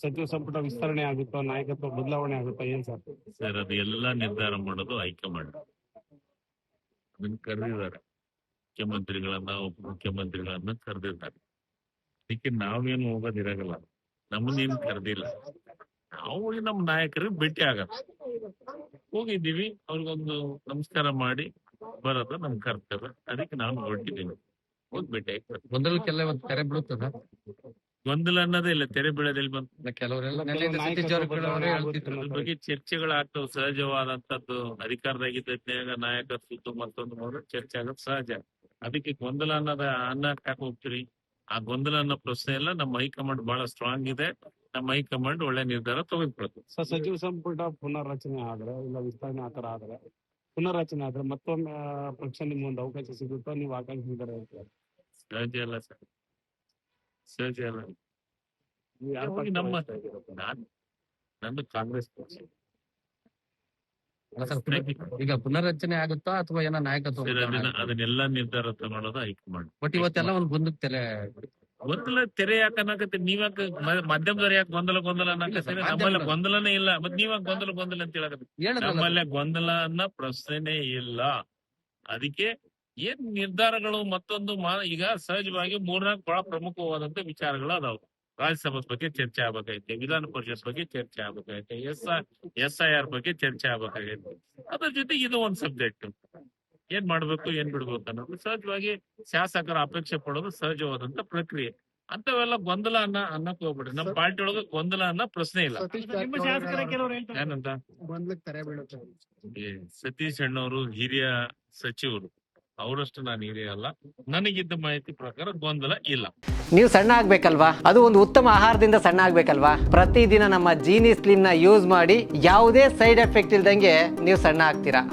ಸಚಿವ ಸಂಪುಟ ವಿಸ್ತರಣೆ ಆಗುತ್ತೋ, ನಾಯಕತ್ವ ಬದಲಾವಣೆ ಆಗುತ್ತೋ, ಏನ್ ಸರ್? ಸರ್ ಅದು ಎಲ್ಲ ನಿರ್ಧಾರ ಮಾಡೋದು ಹೈಕಮಾಂಡ್. ಅದನ್ನ ಕರೆದಿದ್ದಾರೆ, ಮುಖ್ಯಮಂತ್ರಿಗಳನ್ನ ಉಪಮುಖ್ಯಮಂತ್ರಿಗಳನ್ನ ಕರೆದಿದ್ದಾರೆ. ಅದಕ್ಕೆ ನಾವೇನು ಹೋಗೋದಿರಾಗಲ್ಲ, ನಮ್ಮನ್ನೇನು ಕರೆದಿಲ್ಲ. ನಾವು ನಮ್ಮ ನಾಯಕರಿಗೆ ಭೇಟಿ ಆಗಲ್ಲ, ಹೋಗಿದ್ದೀವಿ, ಅವ್ರಿಗೊಂದು ನಮಸ್ಕಾರ ಮಾಡಿ ಬರೋದು ನಮ್ ಕರ್ತವ್ಯ. ಅದಕ್ಕೆ ನಾನು ಹೊರಟಿದ್ದೀನಿ, ಹೋಗಿ ಭೇಟಿ ಆಗಿ. ಗೊಂದಲಕ್ಕೆಲ್ಲ ಇವತ್ತು ತೆರೆ ಬೀಳುತ್ತದ. ಗೊಂದಲ ಅನ್ನೋದೇ ಇಲ್ಲ, ತೆರೆ ಬೀಳೋದಿಲ್ಲ. ಬಂತು ಕೆಲವರೆಲ್ಲ ಅದ್ರ ಬಗ್ಗೆ ಚರ್ಚೆಗಳಾಗ್ತವೆ, ಸಹಜವಾದಂತದ್ದು. ಅಧಿಕಾರದಾಗಿದ್ದಾಗ ನಾಯಕರ ಸುತ್ತು ಮತ್ತೊಂದು ಚರ್ಚೆ ಆಗೋದು ಸಹಜ. ಅದಕ್ಕೆ ಗೊಂದಲ ಅನ್ನಕ್ಕೆ ಹೋಗ್ತೀರಿ. ಆ ಗೊಂದಲ ಅನ್ನೋ ಪ್ರಶ್ನೆ ಎಲ್ಲ ನಮ್ಮ ಹೈಕಮಾಂಡ್ ಬಹಳ ಸ್ಟ್ರಾಂಗ್ ಇದೆ. ನಮ್ಮ ಹೈಕಮಾಂಡ್ ಒಳ್ಳೆ ನಿರ್ಧಾರ ತೆಗೆದುಕೊಳ್ತದೆ. ಸಚಿವ ಸಂಪುಟ ಪುನರ್ರಚನೆ ಆದ್ರೆ, ಇಲ್ಲ ವಿಸ್ತರಣೆ ಆತರ ಆದ್ರೆ, ಪುನರ್ರಚನೆ ಆದ್ರೆ ಮತ್ತೊಮ್ಮೆ ಪಕ್ಷ ನಿಮ್ಮ ಒಂದು ಅವಕಾಶ ಸಿಗುತ್ತೋ, ನೀವು ಆಕಾಂಕ್ಷಿ ಹೇಳ್ತಾರೆ? ಸಹಜ ಅಲ್ಲ ಸರ್, ಸಹಜ ಅಲ್ಲ. ನಂದು ಕಾಂಗ್ರೆಸ್ ಪಕ್ಷ. ಈಗ ಪುನರ್ರಚನೆ ಆಗುತ್ತಾ ಅಥವಾ ಏನೋ ನಾಯಕತ್ವ? ಅದನ್ನೆಲ್ಲ ನಿರ್ಧಾರ ತಗೊಳ್ಳೋದು ಹೈಕಮಾಂಡ್. ಬಟ್ ಇವತ್ತೆಲ್ಲ ಒಂದು ಗೊಂದಲಕ್ಕೆ ತೆರೆ. ಗೊಂದಲ ತೆರೆ ಯಾಕನ್ನಕತ್ತೀರಿ ನೀವ್ಯಾಕ? ಮಾಧ್ಯಮದವ್ರು ಯಾಕೆ ಗೊಂದಲ ಅನ್ನಕತ್ತೀರಿ? ನಮ್ಮಲ್ಲಿ ಗೊಂದಲನೇ ಇಲ್ಲ, ಮತ್ ನೀವಾಗ ಗೊಂದಲ ಅಂತ ಹೇಳಕತ್ತೀರಿ. ನಮ್ಮಲ್ಲಿ ಗೊಂದಲ ಅನ್ನೋ ಪ್ರಶ್ನೆನೇ ಇಲ್ಲ. ಅದಕ್ಕೆ ಏನ್ ನಿರ್ಧಾರಗಳು ಮತ್ತೊಂದು ಈಗ ಸಹಜವಾಗಿ 3-4 ಬಹಳ ಪ್ರಮುಖವಾದಂತ ವಿಚಾರಗಳು ಅದಾವ. ರಾಜ್ಯಸಭಾ ಬಗ್ಗೆ ಚರ್ಚೆ ಆಗ್ಬೇಕಾಗೈತೆ, ವಿಧಾನ ಪರಿಷತ್ ಬಗ್ಗೆ ಚರ್ಚೆ ಆಗ್ಬೇಕಾಗೈತೆ, SIR ಬಗ್ಗೆ ಚರ್ಚೆ ಆಗ್ಬೇಕಾಗೈತೆ. ಅದ್ರ ಜೊತೆಗೆ ಇದು ಒಂದ್ ಸಬ್ಜೆಕ್ಟ್, ಏನ್ ಮಾಡ್ಬೇಕು ಏನ್ ಬಿಡ್ಬೇಕು ಅನ್ನೋದು ಸಹಜವಾಗಿ ಶಾಸಕರ ಅಪೇಕ್ಷೆ ಪಡೋದು ಸಹಜವಾದಂತ ಪ್ರಕ್ರಿಯೆ. ಅಂತವೆಲ್ಲ ಗೊಂದಲ ಅನ್ನಕ್ ಹೋಗ್ಬಿಡ್ರಿ. ನಮ್ಮ ಪಾರ್ಟಿ ಒಳಗ ಗೊಂದಲ ಅನ್ನೋ ಪ್ರಶ್ನೆ ಇಲ್ಲ. ಏನಂತ ಸತೀಶ್ ಅಣ್ಣವರು ಹಿರಿಯ ಸಚಿವರು, ಅವರಷ್ಟು ನಾನು ಹಿರಿಯ ಅಲ್ಲ. ನನಗಿದ್ದ ಮಾಹಿತಿ ಪ್ರಕಾರ ಗೊಂದಲ ಇಲ್ಲ. ನೀವು ಸಣ್ಣ ಆಗ್ಬೇಕಲ್ವಾ? ಅದು ಒಂದು ಉತ್ತಮ ಆಹಾರದಿಂದ ಸಣ್ಣ ಆಗ್ಬೇಕಲ್ವಾ? ಪ್ರತಿದಿನ ನಮ್ಮ ಜೀನಿ ಸ್ಲಿಮ್ ನ ಯೂಸ್ ಮಾಡಿ ಯಾವುದೇ ಸೈಡ್ ಎಫೆಕ್ಟ್ ಇಲ್ದಂಗೆ ನೀವು ಸಣ್ಣ ಆಗ್ತೀರಾ.